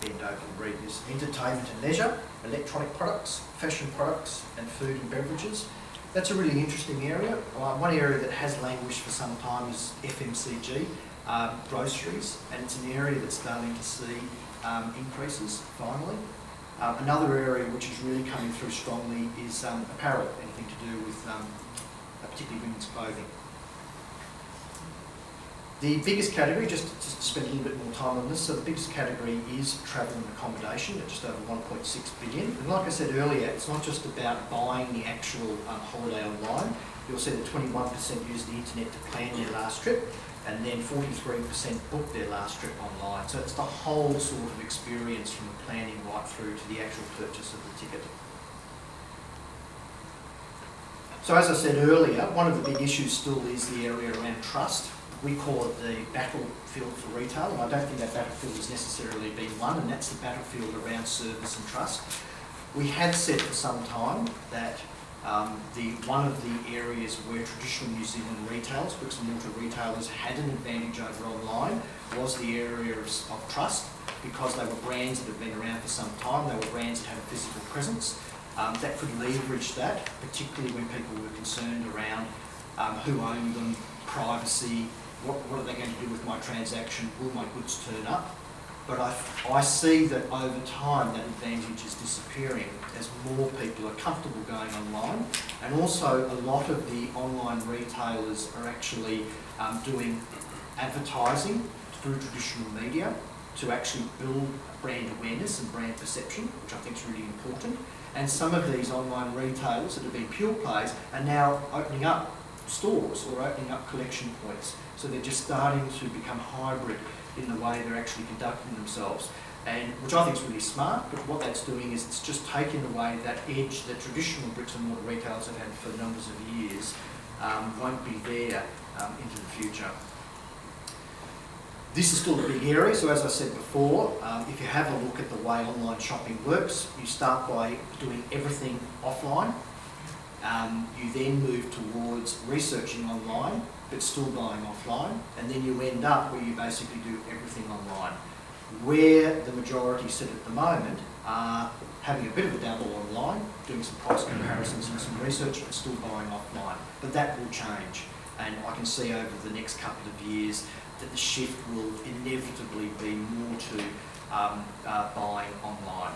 weekend open read is entertainment and leisure, electronic products, fashion products, and food and beverages. That's a really interesting area. One area that has languished for some time is FMCG, groceries, and it's an area that's starting to see increases finally. Another area which is really coming through strongly is apparel, anything to do with particularly women's clothing. The biggest category, just to spend a little bit more time on this, so the biggest category is travel and accommodation at just over 1.6 billion. And like I said earlier, it's not just about buying the actual holiday online. You'll see that 21% use the internet to plan their last trip, and then 43% book their last trip online. So it's the whole sort of experience from the planning right through to the actual purchase of the ticket. So as I said earlier, one of the big issues still is the area around trust. We call it the battlefield for retail, and I don't think that battlefield has necessarily been won, and that's the battlefield around service and trust. We had said for some time that one of the areas where traditional New Zealand retailers, bricks and mortar retailers, had an advantage over online was the area of trust, because they were brands that have been around for some time. They were brands that had a physical presence. That could leverage that, particularly when people were concerned around who owned them, privacy, what are they going to do with my transaction, will my goods turn up? But I see that over time that advantage is disappearing as more people are comfortable going online, and also a lot of the online retailers are actually doing advertising through traditional media to actually build brand awareness and brand perception, which I think is really important. And some of these online retailers that have been pure plays are now opening up stores or opening up collection points. So they're just starting to become hybrid in the way they're actually conducting themselves, and which I think is really smart. But what that's doing is it's just taking away that edge that traditional bricks and mortar retailers have had for numbers of years, won't be there into the future. This is still a big area, so as I said before, if you have a look at the way online shopping works, you start by doing everything offline. You then move towards researching online, but still buying offline, and then you end up where you basically do everything online. Where the majority sit at the moment are having a bit of a dabble online, doing some price comparisons and some research, but still buying offline. But that will change, and I can see over the next couple of years that the shift will inevitably be more to buying online.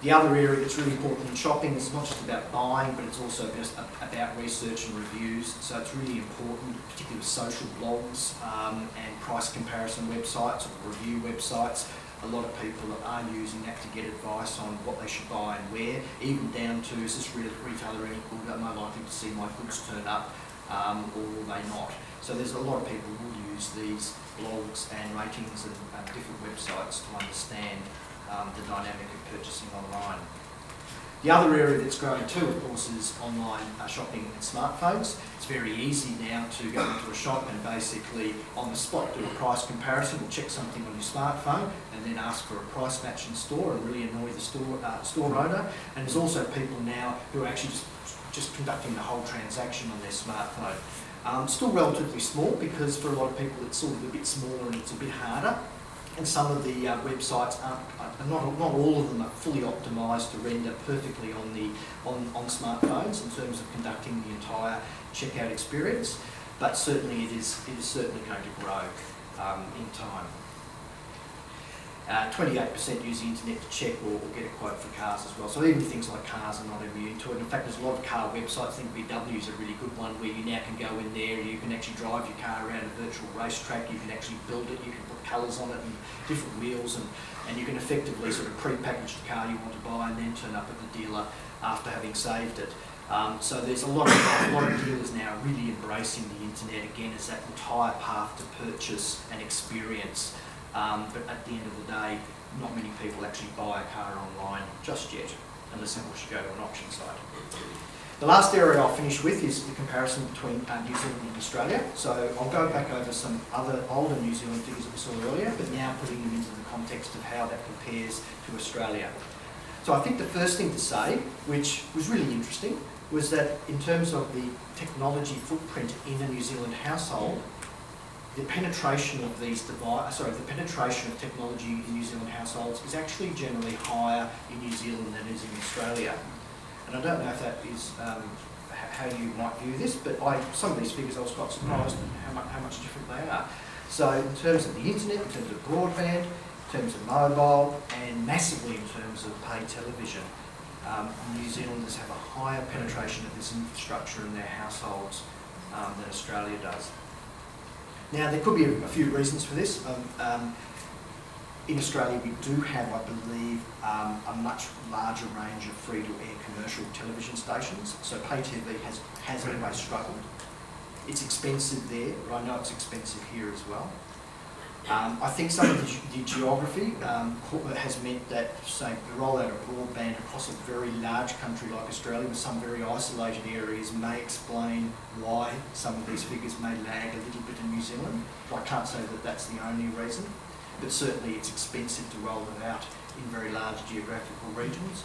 The other area that's really important in shopping is not just about buying, but it's also just about research and reviews. So it's really important, particularly with social blogs and price comparison websites or review websites. A lot of people are using that to get advice on what they should buy and where, even down to, is this retailer any good? Am I likely to see my goods turn up or will they not? So there's a lot of people who will use these blogs and ratings and different websites to understand the dynamic of purchasing online. The other area that's growing too, of course, is online shopping and smartphones. It's very easy now to go into a shop and basically on the spot do a price comparison or check something on your smartphone and then ask for a price match in store and really annoy the store owner. And there's also people now who are actually just conducting the whole transaction on their smartphone. Still relatively small, because for a lot of people it's sort of a bit smaller and it's a bit harder. And some of the websites not all of them are fully optimised to render perfectly on smartphones in terms of conducting the entire checkout experience. But certainly it is certainly going to grow in time. 28% use the internet to check or get a quote for cars as well. So even things like cars are not immune to it. In fact, there's a lot of car websites. I think VW is a really good one where you now can go in there, you can actually drive your car around a virtual racetrack, you can actually build it, you can put colours on it and different wheels, and you can effectively sort of pre-package the car you want to buy and then turn up at the dealer after having saved it. So there's a lot of dealers now really embracing the internet again as that entire path to purchase and experience. But at the end of the day, not many people actually buy a car online just yet, unless of course you go to an auction site. The last area I'll finish with is the comparison between New Zealand and Australia. So I'll go back over some other older New Zealand figures that we saw earlier, but now putting them into the context of how that compares to Australia. So I think the first thing to say, which was really interesting, was that in terms of the technology footprint in a New Zealand household, the penetration of these the penetration of technology in New Zealand households is actually generally higher in New Zealand than it is in Australia. And I don't know if that is how you might view this, but some of these figures I was quite surprised at how much different they are. So in terms of the internet, in terms of broadband, in terms of mobile, and massively in terms of paid television, New Zealanders have a higher penetration of this infrastructure in their households than Australia does. Now, there could be a few reasons for this. In Australia, we do have, I believe, a much larger range of free-to-air commercial television stations. So pay TV has always struggled. It's expensive there, but I know it's expensive here as well. I think some of the geography has meant that, say, the rollout of broadband across a very large country like Australia with some very isolated areas may explain why some of these figures may lag a little bit in New Zealand. I can't say that that's the only reason, but certainly it's expensive to roll it out in very large geographical regions.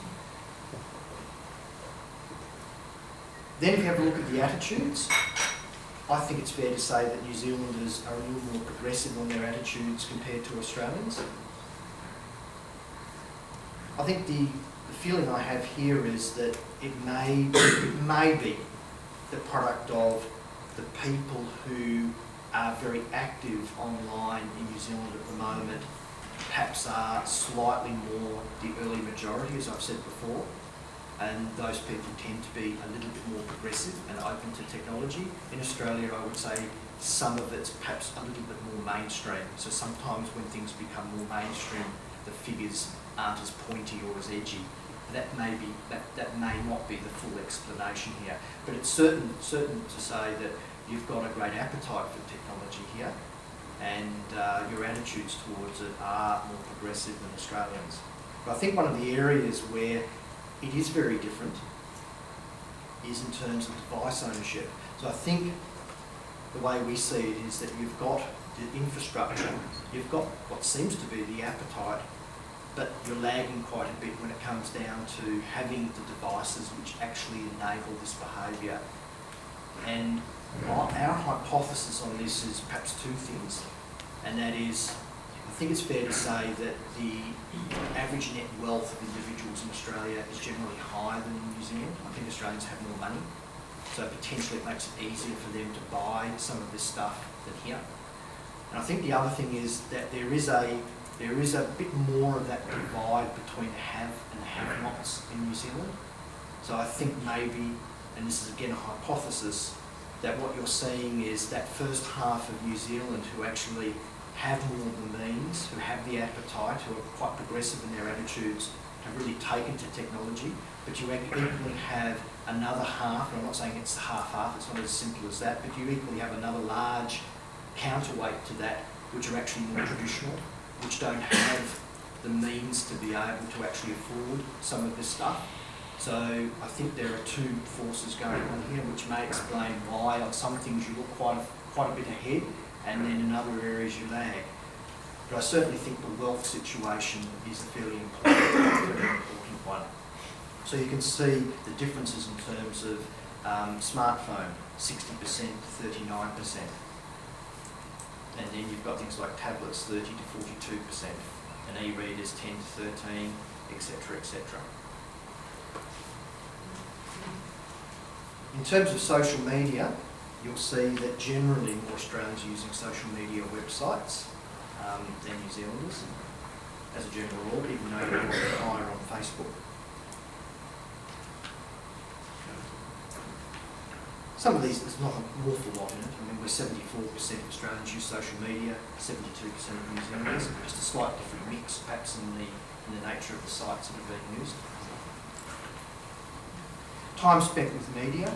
Then if you have a look at the attitudes, I think it's fair to say that New Zealanders are a little more progressive on their attitudes compared to Australians. I think the feeling I have here is that it may be the product of the people who are very active online in New Zealand at the moment, perhaps are slightly more the early majority, as I've said before. And those people tend to be a little bit more progressive and open to technology. In Australia, I would say some of it's perhaps a little bit more mainstream. So sometimes when things become more mainstream, the figures aren't as pointy or as edgy. That may not be the full explanation here, but it's certain to say that you've got a great appetite for technology here, and your attitudes towards it are more progressive than Australians. But I think one of the areas where it is very different is in terms of device ownership. So I think the way we see it is that you've got the infrastructure, you've got what seems to be the appetite, but you're lagging quite a bit when it comes down to having the devices which actually enable this behaviour. And our hypothesis on this is perhaps two things, and that is, I think it's fair to say that the average net wealth of individuals in Australia is generally higher than in New Zealand. I think Australians have more money, so potentially it makes it easier for them to buy some of this stuff than here. And I think the other thing is that there is a bit more of that divide between the have and the have-nots in New Zealand. So I think maybe, and this is again a hypothesis, that what you're seeing is that first half of New Zealand who actually have more of the means, who have the appetite, who are quite progressive in their attitudes, have really taken to technology, but you equally have another half, and I'm not saying it's half-half, it's not as simple as that, but you equally have another large counterweight to that, which are actually more traditional, which don't have the means to be able to actually afford some of this stuff. So I think there are two forces going on here, which may explain why on some things you look quite a bit ahead, and then in other areas you lag. But I certainly think the wealth situation is a fairly important one. So you can see the differences in terms of smartphone, 60% to 39%. And then you've got things like tablets, 30 to 42%, and e-readers, 10 to 13, etc., etc. In terms of social media, you'll see that generally more Australians are using social media websites than New Zealanders, as a general rule, even though you're higher on Facebook. Some of these, there's not an awful lot in it. I mean, we're 74% of Australians use social media, 72% of New Zealanders. Just a slight different mix, perhaps, in the nature of the sites that are being used. Time spent with media.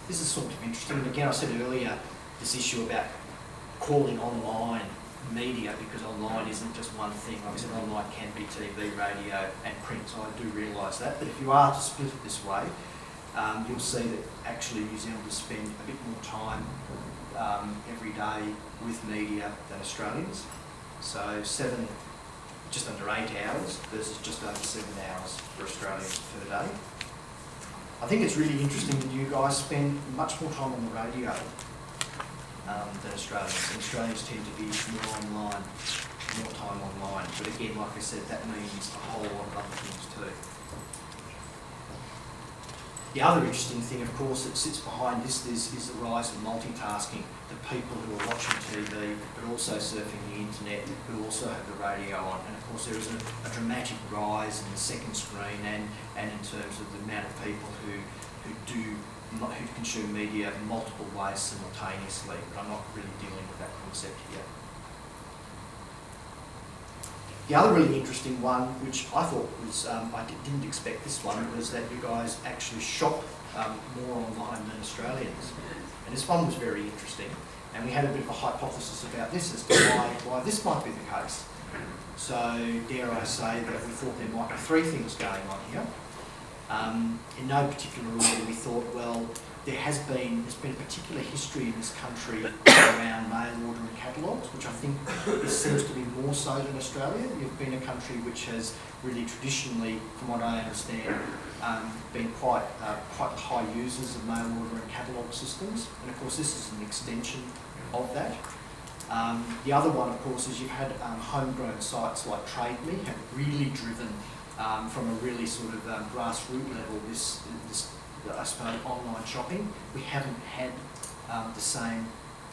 This is sort of interesting. And again, I said earlier, this issue about calling online media, because online isn't just one thing. Like I said, online can be TV, radio and print, so I do realise that. But if you are to split it this way, you'll see that actually New Zealanders spend a bit more time every day with media than Australians. So just under 8 hours versus just over 7 hours for Australians per day. I think it's really interesting that you guys spend much more time on the radio. than Australians. And Australians tend to be more online, more time online. But again, like I said, that means a whole lot of other things too. The other interesting thing, of course, that sits behind this is the rise of multitasking. The people who are watching TV, but also surfing the internet, who also have the radio on. And of course, there is a dramatic rise in the second screen and in terms of the amount of people who consume media in multiple ways simultaneously. But I'm not really dealing with that concept here. The other really interesting one, which I thought was, I didn't expect this one, was that you guys actually shop more online than Australians. And this one was very interesting. And we had a bit of a hypothesis about this as to why this might be the case. So, dare I say that we thought there might be three things going on here. In no particular order, we thought, well, there's been a particular history in this country around mail ordering catalogues, which I think seems to be more so than Australia. You've been a country which has really traditionally, from what I understand, been quite high users of mail ordering catalogue systems, and of course this is an extension of that. The other one, of course, is you've had homegrown sites like TradeMe have really driven from a really sort of grassroots level this I suppose online shopping. We haven't had the same,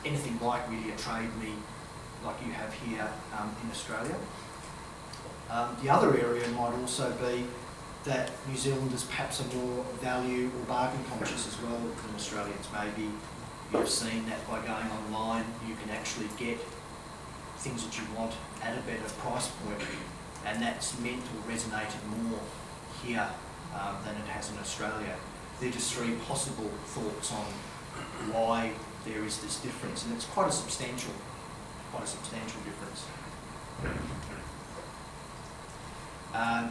anything like really a TradeMe like you have here in Australia. The other area might also be that New Zealanders perhaps are more value or bargain conscious as well than Australians. Maybe you've seen that by going online you can actually get things that you want at a better price point, and that's meant or resonated more here than it has in Australia. They're just three possible thoughts on why there is this difference, and it's quite a substantial difference.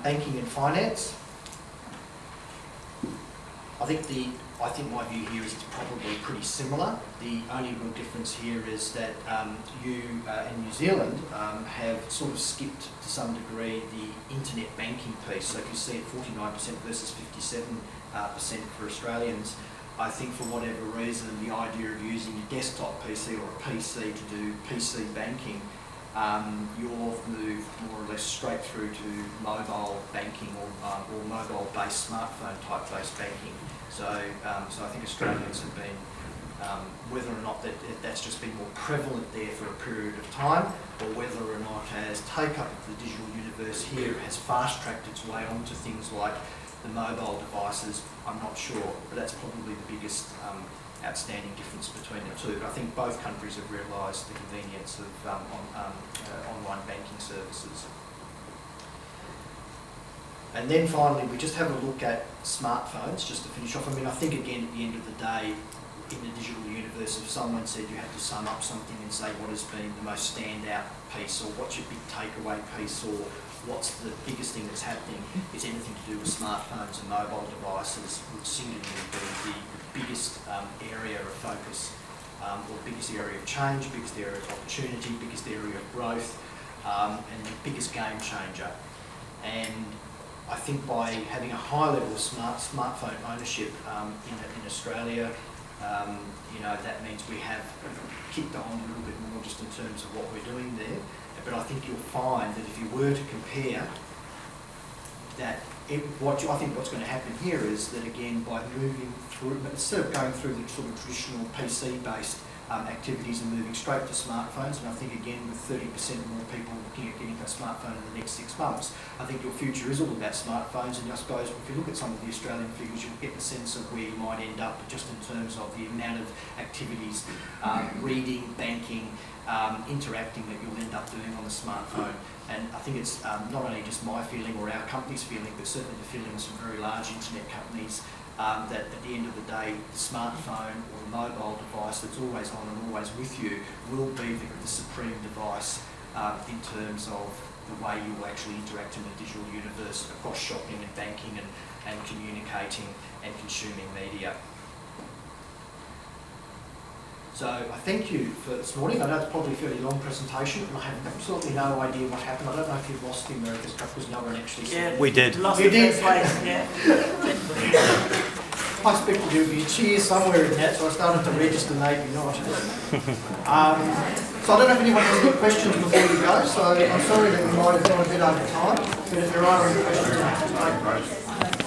Banking and finance. I think my view here is it's probably pretty similar. The only real difference here is that you in New Zealand have sort of skipped to some degree the internet banking piece. So if you see it 49% versus 57% for Australians, I think for whatever reason the idea of using a desktop PC or a PC to do PC banking, you've moved more or less straight through to mobile banking or mobile-based smartphone type-based banking. So I think Australians have been, whether or not that's just been more prevalent there for a period of time, or whether or not as take-up of the digital universe here has fast-tracked its way onto things like the mobile devices, I'm not sure, but that's probably the biggest outstanding difference between the two. But I think both countries have realised the convenience of online banking services. And then finally, we just have a look at smartphones, just to finish off. I mean, I think again, at the end of the day, in the digital universe, if someone said you had to sum up something and say what has been the most standout piece, or what's your big takeaway piece, or what's the biggest thing that's happening, is anything to do with smartphones and mobile devices, would singularly be the biggest area of focus, or biggest area of change, biggest area of opportunity, biggest area of growth, and the biggest game changer. And I think by having a high level of smartphone ownership in Australia, that means we have kicked on a little bit more just in terms of what we're doing there. But I think you'll find that if you were to compare that, I think what's going to happen here is that again, by moving through, instead of going through the sort of traditional PC-based activities and moving straight to smartphones, and I think again with 30% more people looking at getting a smartphone in the next 6 months, I think your future is all about smartphones. And I suppose if you look at some of the Australian figures, you'll get the sense of where you might end up just in terms of the amount of activities, reading, banking, interacting that you'll end up doing on the smartphone. And I think it's not only just my feeling or our company's feeling, but certainly the feeling of some very large internet companies, that at the end of the day, the smartphone or the mobile device that's always on and always with you will be the supreme device in terms of the way you will actually interact in the digital universe across shopping and banking and communicating and consuming media. So I thank you for this morning. I know it's probably a fairly long presentation, and I have absolutely no idea what happened. I don't know if you've lost the America's Cup because no one actually said it. We did. Lost You the did? first place, yeah. I expected there would be a cheer somewhere in that, so I started to register maybe not. So I don't know if anyone has any questions before we go, so I'm sorry that we might have gone a bit over time, but if there are any questions,